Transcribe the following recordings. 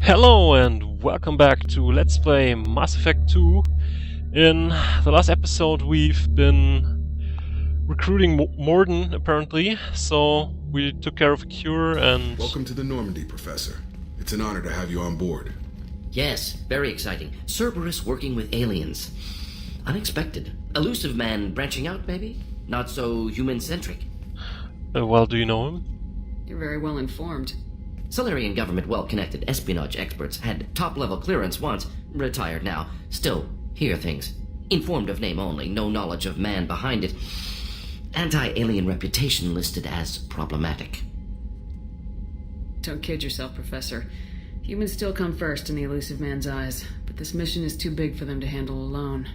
Hello and welcome back to Let's Play Mass Effect 2. In the last episode we've been recruiting Morden, apparently, so we took care of a cure and... Welcome to the Normandy, Professor. It's an honor to have you on board. Yes, very exciting. Cerberus working with aliens. Unexpected. Elusive man branching out, maybe? Not so human-centric. well, do you know him? You're very well informed. Solarian government well-connected espionage experts had top-level clearance once, retired now. Still, hear things. Informed of name only, no knowledge of man behind it. Anti-alien reputation listed as problematic. Don't kid yourself, Professor. Humans still come first in the elusive man's eyes, but this mission is too big for them to handle alone.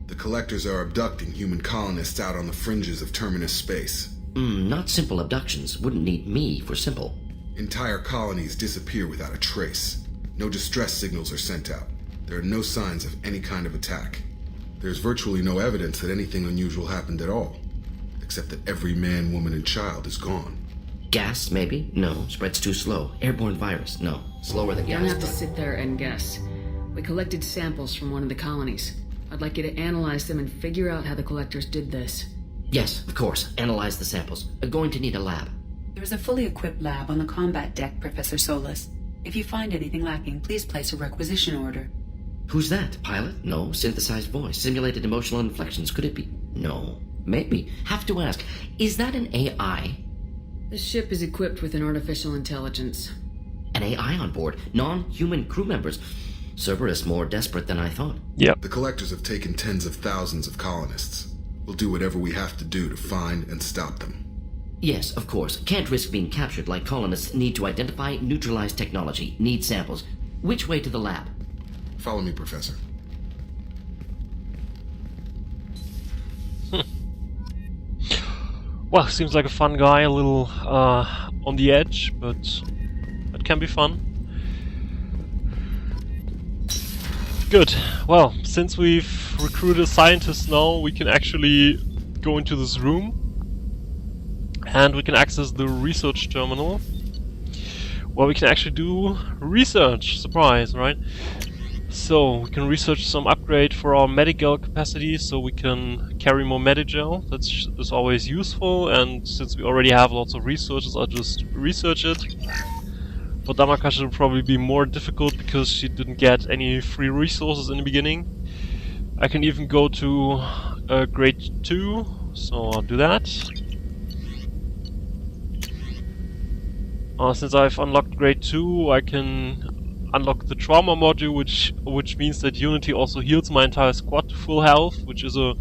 The Collectors are abducting human colonists out on the fringes of Terminus space. Not simple abductions. Wouldn't need me for simple. Entire colonies disappear without a trace. No distress signals are sent out. There are no signs of any kind of attack. There's virtually no evidence that anything unusual happened at all, except that every man, woman, and child is gone. Gas, maybe? No. Spreads too slow. Airborne virus? No. Slower than You gas. don't have to sit there and guess. We collected samples from one of the colonies. I'd like you to analyze them and figure out how the Collectors did this. Yes, of course. Analyze the samples. Going to need a lab. There is a fully equipped lab on the combat deck, Professor Solis. If you find anything lacking, please place a requisition order. Who's that? Pilot? No. Synthesized voice. Simulated emotional inflections. Could it be? No. Maybe. Have to ask. Is that an AI? The ship is equipped with an artificial intelligence. An AI on board? Non-human crew members? Cerberus more desperate than I thought. Yep. The Collectors have taken tens of thousands of colonists. We'll do whatever we have to do to find and stop them. Yes, of course. Can't risk being captured like colonists. Need to identify, neutralize technology. Need samples. Which way to the lab? Follow me, Professor. Well, seems like a fun guy, a little on the edge, but it can be fun. Good. Well, since we've recruited scientists now, we can actually go into this room and we can access the research terminal. Well, we can actually do research. Surprise, right? So we can research some upgrade for our medical capacity, so we can carry more Medigel. That's always useful, and since we already have lots of resources, I'll just research it. For Damakash, it'll probably be more difficult because she didn't get any free resources in the beginning. I can even go to grade 2, so I'll do that. Since I've unlocked grade 2, I can unlock the trauma module, which means that Unity also heals my entire squad to full health, which is a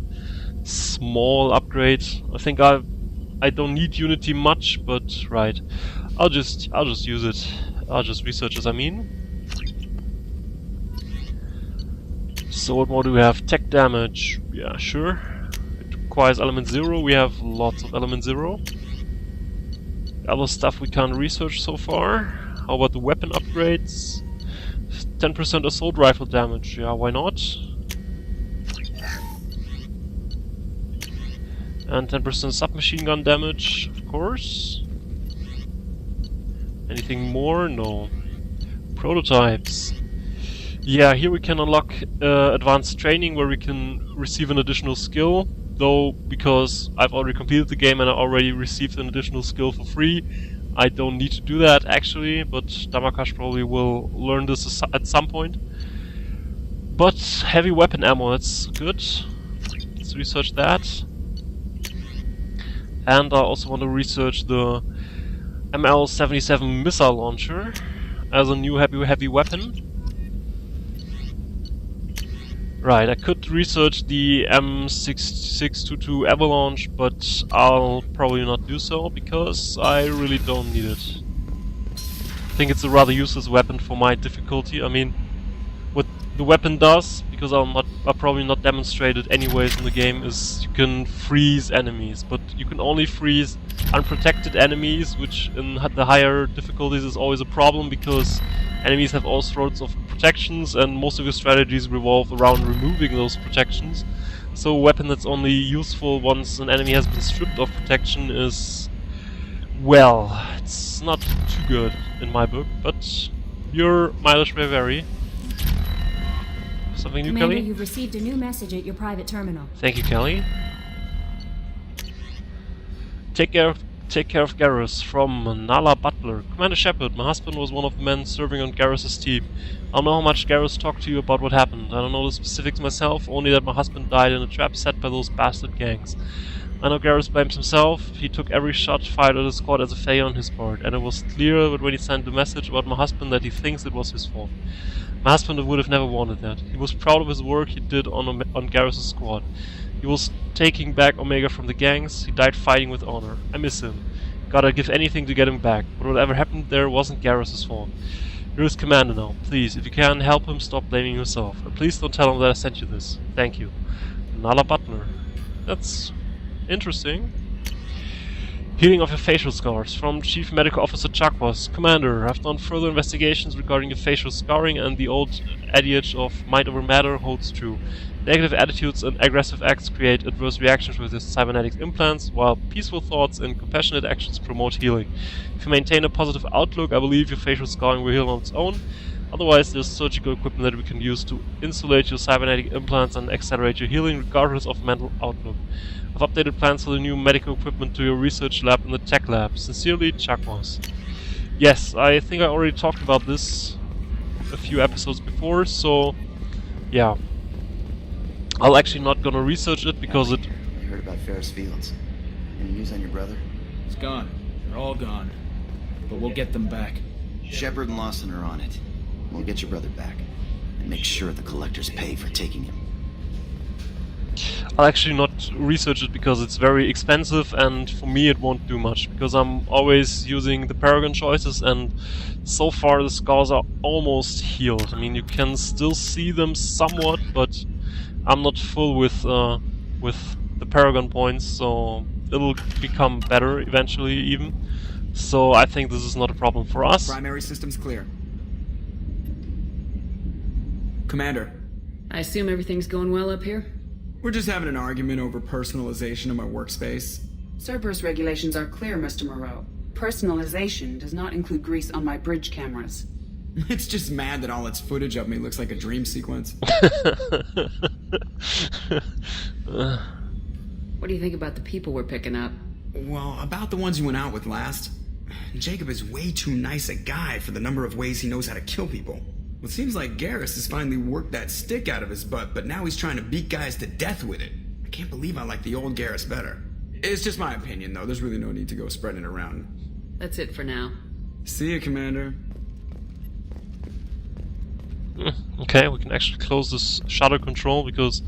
small upgrade. I think I don't need Unity much, but right, I'll just use it. I'll just research as I mean. So what more do we have? Tech damage. Yeah, sure. It requires element 0. We have lots of element 0. Other stuff we can't research so far. How about the weapon upgrades? 10% assault rifle damage. Yeah, why not? And 10% submachine gun damage, of course. Anything more? No. Prototypes. Yeah, here we can unlock advanced training where we can receive an additional skill. Though, because I've already completed the game and I already received an additional skill for free, I don't need to do that actually, but Damakash probably will learn this at some point. But heavy weapon ammo, that's good. Let's research that. And I also want to research the ML-77 missile launcher as a new heavy weapon. Right, I could research the M6622 Avalanche, but I'll probably not do so because I really don't need it. I think it's a rather useless weapon for my difficulty. I mean, what the weapon does, because I'll probably not demonstrate it anyways in the game, is you can freeze enemies, but you can only freeze unprotected enemies, which in the higher difficulties is always a problem because enemies have all sorts of protections and most of your strategies revolve around removing those protections. So a weapon that's only useful once an enemy has been stripped of protection is, well, it's not too good in my book, but Your mileage may vary. Something new, Commander, Kelly? you've received a new message at your private terminal. Thank you, Kelly. Take care of Garrus from Nala Butler. Commander Shepard, my husband was one of the men serving on Garrus's team. I don't know how much Garrus talked to you about what happened. I don't know the specifics myself, only that my husband died in a trap set by those bastard gangs. I know Garrus blames himself. He took every shot fired at the squad as a failure on his part, and it was clear when he sent the message about my husband that he thinks it was his fault. My husband would have never wanted that. He was proud of his work he did on Garrus' squad. He was taking back Omega from the gangs. He died fighting with honor. I miss him. Gotta give anything to get him back. But whatever happened there wasn't Garrus' fault. You're his commander now. Please, if you can, help him stop blaming yourself. And please don't tell him that I sent you this. Thank you. Nala Butler. That's interesting. Healing of your facial scars. From Chief Medical Officer Chakwas. Commander, I've done further investigations regarding your facial scarring, and the old adage of might over matter holds true. Negative attitudes and aggressive acts create adverse reactions with your cybernetics implants, while peaceful thoughts and compassionate actions promote healing. If you maintain a positive outlook, I believe your facial scarring will heal on its own. Otherwise, there's surgical equipment that we can use to insulate your cybernetic implants and accelerate your healing regardless of mental outlook. I've updated plans for the new medical equipment to your research lab in the tech lab. Sincerely, Chakwas. Yes, I think I already talked about this a few episodes before, so yeah. I'll actually not gonna research it because it... I heard about Ferris Fields. Any news on your brother? It's gone. They're all gone. But we'll get them back. Shepard and Lawson are on it. We'll get your brother back. And make sure the collectors pay for taking him. I'll actually not research it because it's very expensive, and for me it won't do much, because I'm always using the Paragon choices, and so far the scars are almost healed. I mean, you can still see them somewhat, but I'm not full with the Paragon points, so it'll become better eventually even. So I think this is not a problem for us. Primary systems clear. Commander, I assume everything's going well up here? we're just having an argument over personalization of my workspace. Cerberus regulations are clear, Mr. Moreau. Personalization does not include grease on my bridge cameras. It's just mad that all its footage of me looks like a dream sequence. What do you think about the people we're picking up? Well, about the ones you went out with last. Jacob is way too nice a guy for the number of ways he knows how to kill people. Well, it seems like Garrus has finally worked that stick out of his butt, but now he's trying to beat guys to death with it. I can't believe I like the old Garrus better. It's just my opinion, though. There's really no need to go spreading it around. That's it for now. See you, Commander. Okay, we can actually close this shutter control, because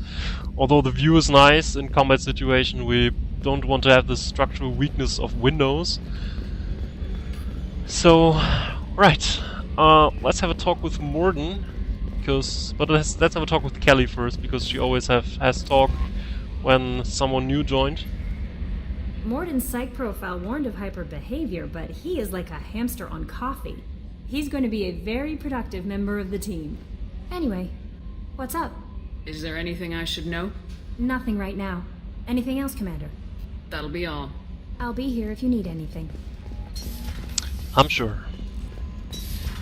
although the view is nice in combat situation, we don't want to have this structural weakness of windows. So, right, let's have a talk with Morden, but let's have a talk with Kelly first, because she always has talk when someone new joined. Morden's psych profile warned of hyper behavior, but he is like a hamster on coffee. He's going to be a very productive member of the team. Anyway, what's up? Is there anything I should know? Nothing right now. Anything else, Commander? That'll be all. I'll be here if you need anything. I'm sure.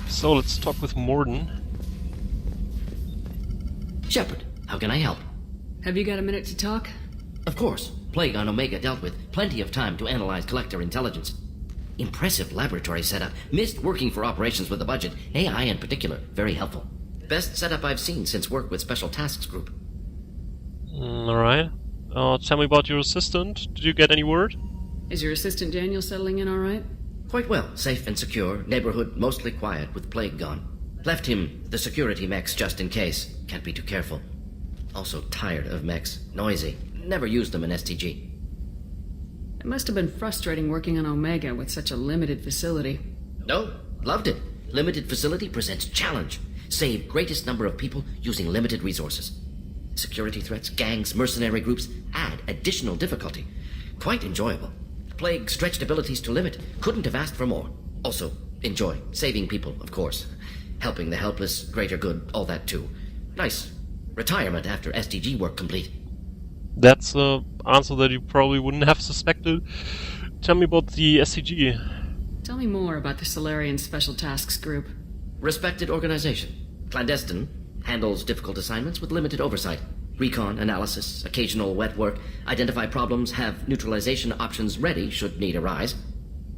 So let's talk with Morden. Shepard, how can I help? Have you got a minute to talk? Of course. Plague on Omega dealt with. Plenty of time to analyze collector intelligence. Impressive laboratory setup. Missed working for operations with a budget. AI in particular. Very helpful. Best setup I've seen since work with Special Tasks Group. Alright. Tell me about your assistant. Did you get any word? Is your assistant Daniel settling in all right? Quite well. Safe and secure. Neighborhood mostly quiet with Plague gone. Left him the security mechs just in case. Can't be too careful. Also tired of mechs. Noisy. Never used them in STG. It must have been frustrating working on Omega with such a limited facility. No, loved it. Limited facility presents challenge. Save greatest number of people using limited resources. Security threats, gangs, mercenary groups add additional difficulty. Quite enjoyable. Plague stretched abilities to limit. Couldn't have asked for more. Also, enjoy. Saving people, of course. Helping the helpless, greater good, all that too. Nice. Retirement after STG work complete. That's an answer that you probably wouldn't have suspected. Tell me about the SCG. Tell me more about the Solarian Special Tasks Group. Respected organization. Clandestine. Handles difficult assignments with limited oversight. Recon, analysis, occasional wet work. Identify problems, have neutralization options ready should need arise.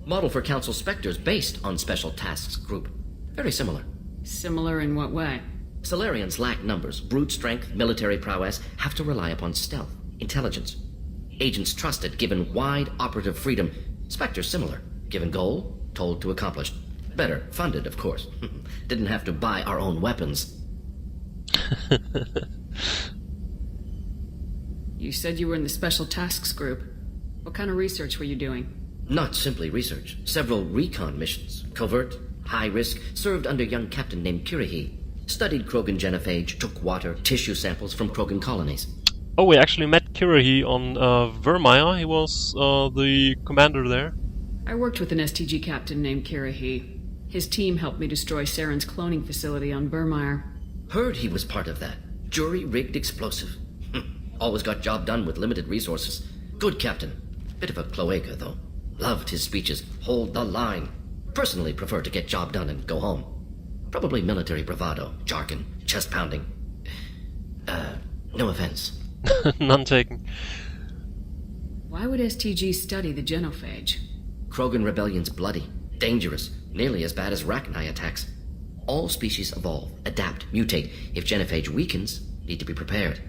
Model for Council Spectres based on Special Tasks Group. Very similar. Similar in what way? Solarians lack numbers, brute strength, military prowess, have to rely upon stealth, intelligence. Agents trusted, given wide operative freedom. Spectres similar. Given goal, told to accomplish. Better, funded, of course. Didn't have to buy our own weapons. You said you were in the Special Tasks Group. What kind of research were you doing? Not simply research. Several recon missions. Covert, high risk, served under a young captain named Kirihi. Studied Krogan genophage, took water, tissue samples from Krogan colonies. Oh, we actually met Kirihi on Vermeer. He was the commander there. I worked with an STG captain named Kirihi. His team helped me destroy Saren's cloning facility on Vermeer. Heard he was part of that. Jury-rigged explosive. Always got job done with limited resources. Good captain. Bit of a cloaca, though. Loved his speeches. Hold the line. Personally prefer to get job done and go home. Probably military bravado, jargon, chest pounding. No offense. None taken. Why would STG study the genophage? Krogan rebellion's bloody, dangerous, nearly as bad as Rachni attacks. All species evolve, adapt, mutate. If genophage weakens, need to be prepared.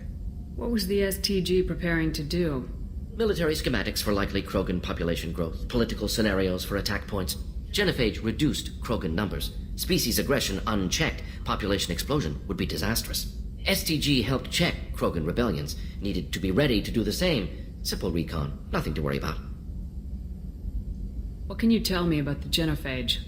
What was the STG preparing to do? Military schematics for likely Krogan population growth, political scenarios for attack points. Genophage reduced Krogan numbers. Species aggression unchecked, population explosion would be disastrous. STG helped check Krogan rebellions, needed to be ready to do the same. Simple recon, nothing to worry about. What can you tell me about the genophage?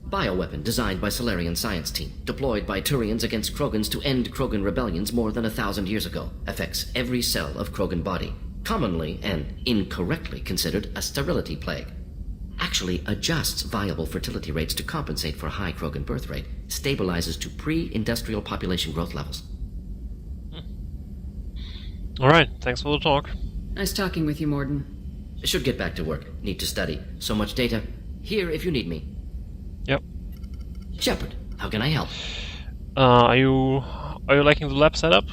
Bioweapon designed by Solarian science team, deployed by Turians against Krogans to end Krogan rebellions more than 1,000 years ago. Affects every cell of Krogan body. Commonly and incorrectly considered a sterility plague. Actually adjusts viable fertility rates to compensate for high Krogan birth rate. Stabilizes to pre-industrial population growth levels. Alright, thanks for the talk. Nice talking with you, Morden. Should get back to work. Need to study. So much data. Here if you need me. Yep. Shepard, how can I help? Are you liking the lab setup?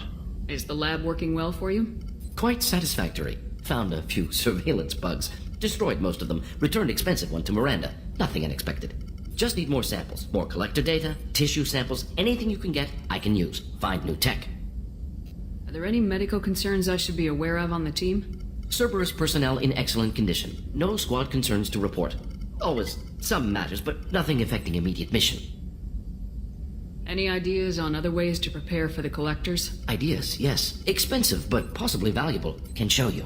Is the lab working well for you? Quite satisfactory. Found a few surveillance bugs. Destroyed most of them. Returned expensive one to Miranda. Nothing unexpected. Just need more samples. More collector data, tissue samples, anything you can get, I can use. Find new tech. Are there any medical concerns I should be aware of on the team? Cerberus personnel in excellent condition. No squad concerns to report. Always some matters, but nothing affecting immediate mission. Any ideas on other ways to prepare for the collectors? Ideas, yes. Expensive, but possibly valuable. Can show you.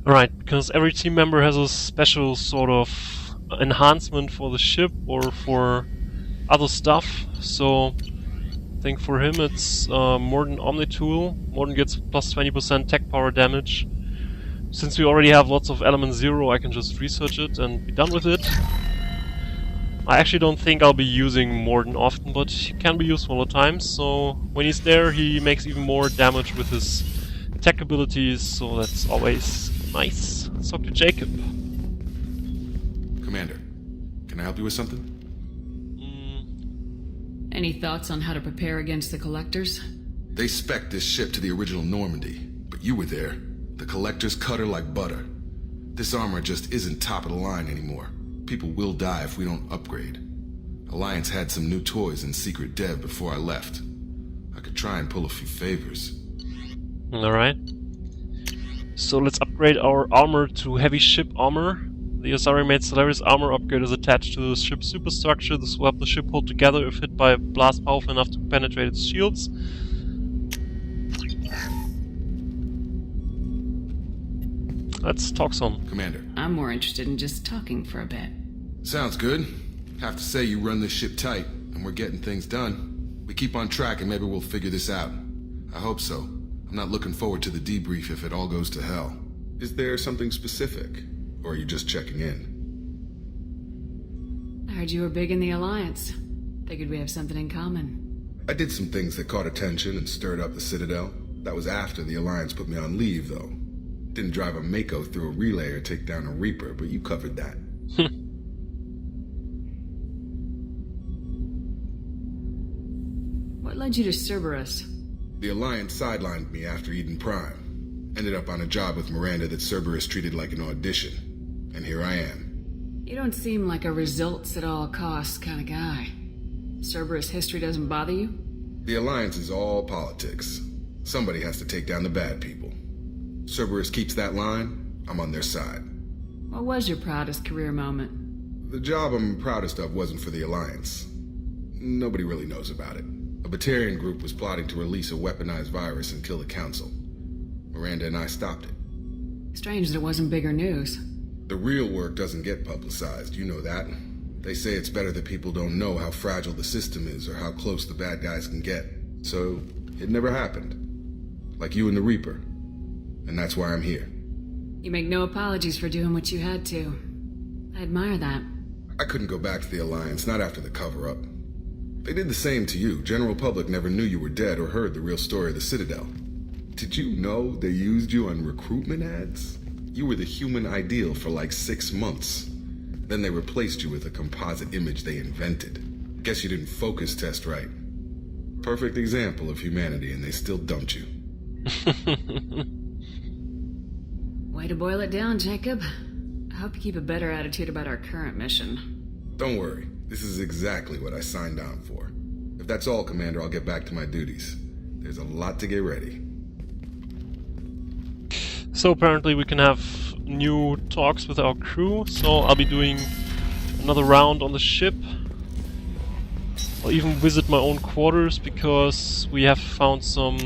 Alright, because every team member has a special sort of enhancement for the ship or for other stuff. So I think for him it's Morden Omnitool. Morden gets plus 20% tech power damage. Since we already have lots of element 0, I can just research it and be done with it. I actually don't think I'll be using Morden often, but he can be useful at times, so when he's there he makes even more damage with his tech abilities, so that's always nice. Let's talk to Jacob. Commander, can I help you with something? Any thoughts on how to prepare against the collectors? They spec'd this ship to the original Normandy, but you were there. The collectors cut her like butter. This armor just isn't top of the line anymore. People will die if we don't upgrade. Alliance had some new toys in secret dev before I left. I could try and pull a few favors. Alright. So let's upgrade our armor to heavy ship armor. The Asari-made Solaris armor upgrade is attached to the ship's superstructure. This will help the ship hold together if hit by a blast powerful enough to penetrate its shields. Let's talk some. Commander. I'm more interested in just talking for a bit. Sounds good. Have to say you run this ship tight, and we're getting things done. We keep on track and maybe we'll figure this out. I hope so. I'm not looking forward to the debrief if it all goes to hell. Is there something specific? Or are you just checking in? I heard you were big in the Alliance. Figured we have something in common. I did some things that caught attention and stirred up the Citadel. That was after the Alliance put me on leave, though. Didn't drive a Mako through a relay or take down a Reaper, but you covered that. What led you to Cerberus? The Alliance sidelined me after Eden Prime. Ended up on a job with Miranda that Cerberus treated like an audition. And here I am. You don't seem like a results-at-all-costs kind of guy. Cerberus history doesn't bother you? The Alliance is all politics. Somebody has to take down the bad people. Cerberus keeps that line, I'm on their side. What was your proudest career moment? The job I'm proudest of wasn't for the Alliance. Nobody really knows about it. A Batarian group was plotting to release a weaponized virus and kill the Council. Miranda and I stopped it. Strange that it wasn't bigger news. The real work doesn't get publicized, you know that. They say it's better that people don't know how fragile the system is or how close the bad guys can get. So, it never happened. Like you and the Reaper. And that's why I'm here. You make no apologies for doing what you had to. I admire that. I couldn't go back to the Alliance, not after the cover-up. They did the same to you. General public never knew you were dead or heard the real story of the Citadel. Did you know they used you on recruitment ads? You were the human ideal for like 6 months. Then they replaced you with a composite image they invented. Guess you didn't focus test right. Perfect example of humanity, and they still dumped you. Way to boil it down, Jacob. I hope you keep a better attitude about our current mission. Don't worry. This is exactly what I signed on for. If that's all, Commander, I'll get back to my duties. There's a lot to get ready. So apparently we can have new talks with our crew, so I'll be doing another round on the ship. I'll even visit my own quarters because we have found some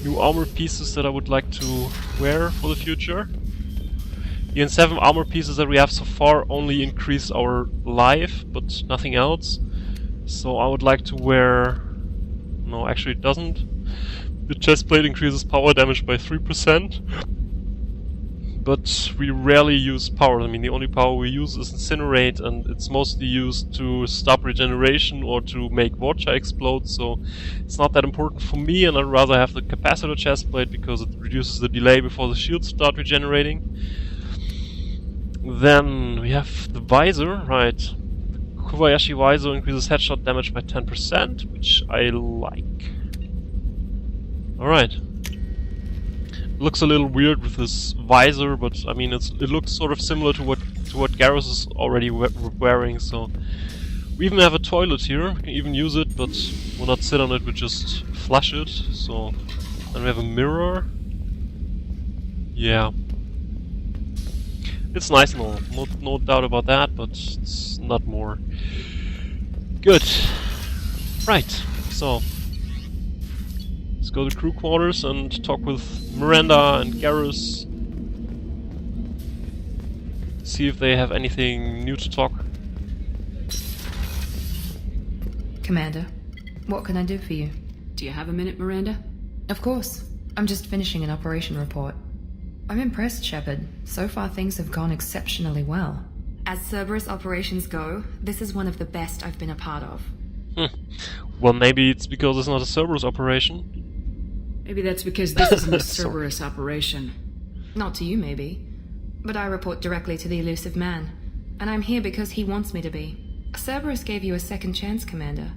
new armor pieces that I would like to wear for the future. The N7 armor pieces that we have so far only increase our life, but nothing else. So I would like to wear... No, actually it doesn't. The chestplate increases power damage by 3%. But we rarely use power. I mean, the only power we use is Incinerate, and it's mostly used to stop regeneration or to make Vorcha explode, so it's not that important for me, and I'd rather have the capacitor chestplate because it reduces the delay before the shields start regenerating. Then we have the visor, right. The Kobayashi visor increases headshot damage by 10%, which I like. Alright. Looks a little weird with this visor, but I mean it looks sort of similar to what Garrus is already wearing, so we even have a toilet here. We can even use it, but we'll not sit on it, we'll just flush it. So then we have a mirror. Yeah. It's nice and all, no doubt about that, but it's not more. Good. Right, so let's go to crew quarters and talk with Miranda and Garrus. See if they have anything new to talk. Commander, what can I do for you? Do you have a minute, Miranda? Of course. I'm just finishing an operation report. I'm impressed, Shepard. So far things have gone exceptionally well. As Cerberus operations go, this is one of the best I've been a part of. Well, maybe it's because it's not a Cerberus operation. Maybe that's because this isn't a Cerberus operation. Not to you, maybe. But I report directly to the elusive man. And I'm here because he wants me to be. Cerberus gave you a second chance, Commander.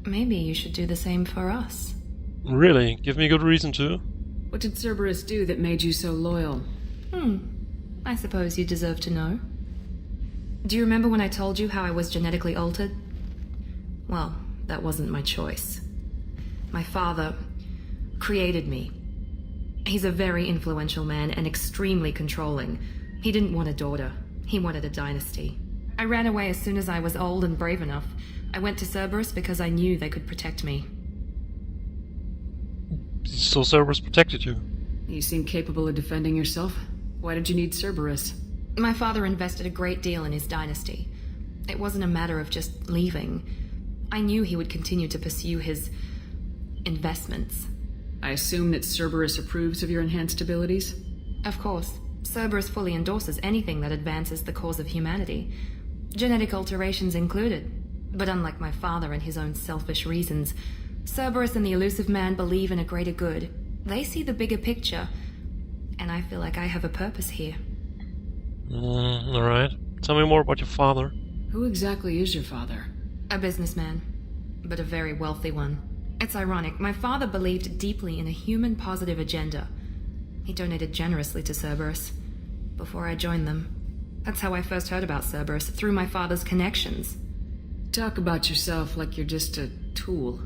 Maybe you should do the same for us. Really? Give me a good reason to. What did Cerberus do that made you so loyal? I suppose you deserve to know. Do you remember when I told you how I was genetically altered? Well, that wasn't my choice. My father created me. He's a very influential man and extremely controlling. He didn't want a daughter. He wanted a dynasty. I ran away as soon as I was old and brave enough. I went to Cerberus because I knew they could protect me. So Cerberus protected you? You seem capable of defending yourself. Why did you need Cerberus? My father invested a great deal in his dynasty. It wasn't a matter of just leaving. I knew he would continue to pursue his investments. I assume that Cerberus approves of your enhanced abilities? Of course. Cerberus fully endorses anything that advances the cause of humanity. Genetic alterations included. But unlike my father and his own selfish reasons, Cerberus and the elusive man believe in a greater good. They see the bigger picture, and I feel like I have a purpose here. Alright. Tell me more about your father. Who exactly is your father? A businessman. but a very wealthy one. It's ironic, my father believed deeply in a human-positive agenda. He donated generously to Cerberus before I joined them. That's how I first heard about Cerberus, through my father's connections. Talk about yourself like you're just a tool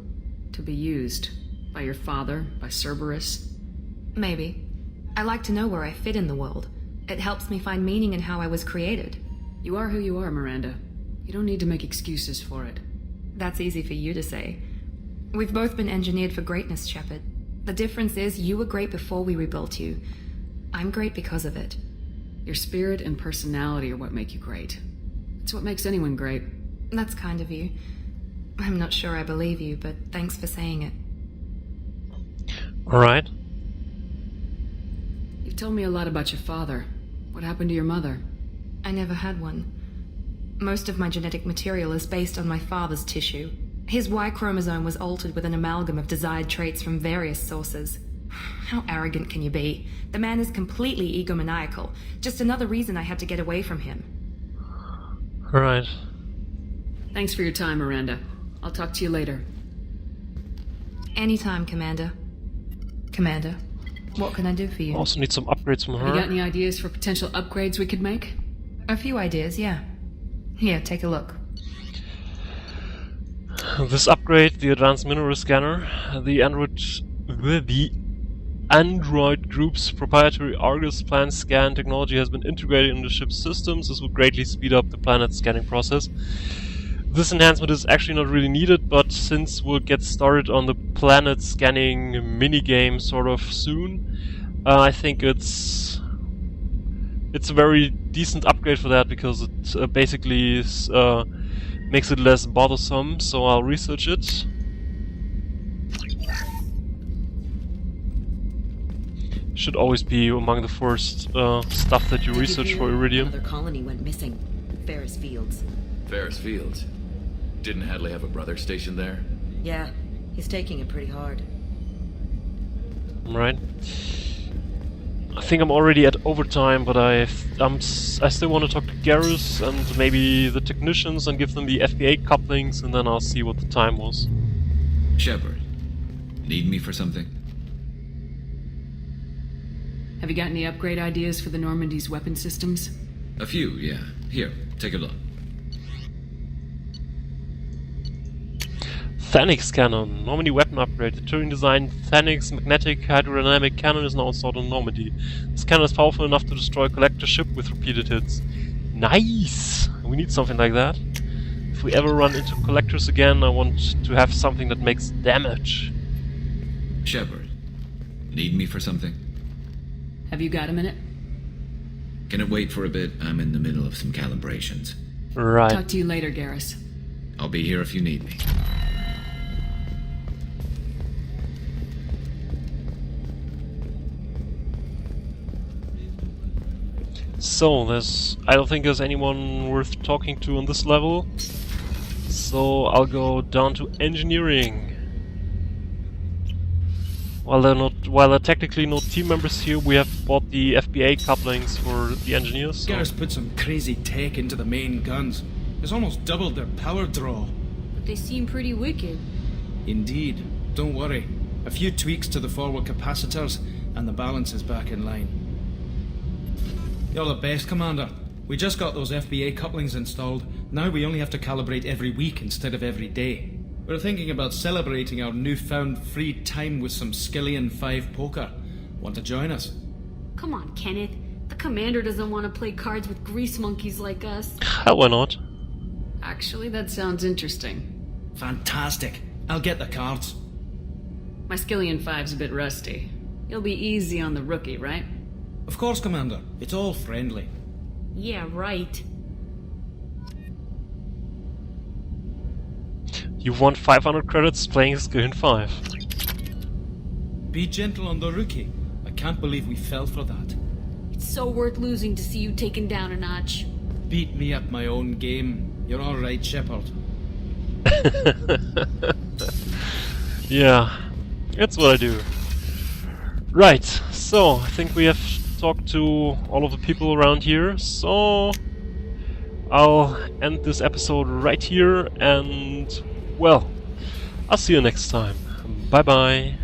to be used by your father, by Cerberus. Maybe. I like to know where I fit in the world. It helps me find meaning in how I was created. You are who you are, Miranda. You don't need to make excuses for it. That's easy for you to say. We've both been engineered for greatness, Shepard. The difference is you were great before we rebuilt you. I'm great because of it. Your spirit and personality are what make you great. It's what makes anyone great. That's kind of you. I'm not sure I believe you, but thanks for saying it. Alright. You've told me a lot about your father. What happened to your mother? I never had one. Most of my genetic material is based on my father's tissue. His Y chromosome was altered with an amalgam of desired traits from various sources. How arrogant can you be? The man is completely egomaniacal. Just another reason I had to get away from him. Alright. Thanks for your time, Miranda. I'll talk to you later. Anytime, Commander. Commander, what can I do for you? Also need some upgrades from Have you her. got any ideas for potential upgrades we could make? A few ideas, yeah. Here, take a look. This upgrade, the advanced mineral scanner, the Android group's proprietary Argus plant scan technology has been integrated into ship's systems. This will greatly speed up the planet scanning process. This enhancement is actually not really needed, but since we'll get started on the planet scanning minigame sort of soon, I think it's a very decent upgrade for that, because it basically is, makes it less bothersome, so I'll research it. Should always be among the first stuff that you research for Iridium. Another colony went missing. Ferris Fields. Ferris Fields? Didn't Hadley have a brother stationed there? Yeah, he's taking it pretty hard. Right. I think I'm already at overtime, but I still want to talk to Garrus and maybe the technicians and give them the FBA couplings, and then I'll see what the time was. Shepard, need me for something? Have you got any upgrade ideas for the Normandy's weapon systems? A few, yeah. Here, take a look. Thanix cannon. Normandy weapon upgrade. The Turing-designed Thanix magnetic hydrodynamic cannon is now installed on Normandy. This cannon is powerful enough to destroy a collector ship with repeated hits. Nice! We need something like that. If we ever run into collectors again, I want to have something that makes damage. Shepard, need me for something? Have you got a minute? Can it wait for a bit? I'm in the middle of some calibrations. Right. Talk to you later, Garrus. I'll be here if you need me. So, I don't think there's anyone worth talking to on this level. So, I'll go down to engineering. While there are technically no team members here, we have bought the FBA couplings for the engineers. So. Garrus put some crazy tech into the main guns. It's almost doubled their power draw. But they seem pretty wicked. Indeed. Don't worry. A few tweaks to the forward capacitors, and the balance is back in line. You're the best, Commander. We just got those FBA couplings installed. Now we only have to calibrate every week instead of every day. We're thinking about celebrating our newfound free time with some Skillian 5 poker. Want to join us? Come on, Kenneth. The commander doesn't want to play cards with grease monkeys like us. Hell, why not? Actually, that sounds interesting. Fantastic. I'll get the cards. My Skillian 5's a bit rusty. You'll be easy on the rookie, right? Of course, Commander. It's all friendly. Yeah, right. You've won 500 credits playing Skillian 5. Be gentle on the rookie. I can't believe we fell for that. It's so worth losing to see you taken down a notch. Beat me at my own game. You're all right, Shepard. Yeah, that's what I do. Right, so I think we have talked to all of the people around here, so I'll end this episode right here, and well, I'll see you next time. Bye bye.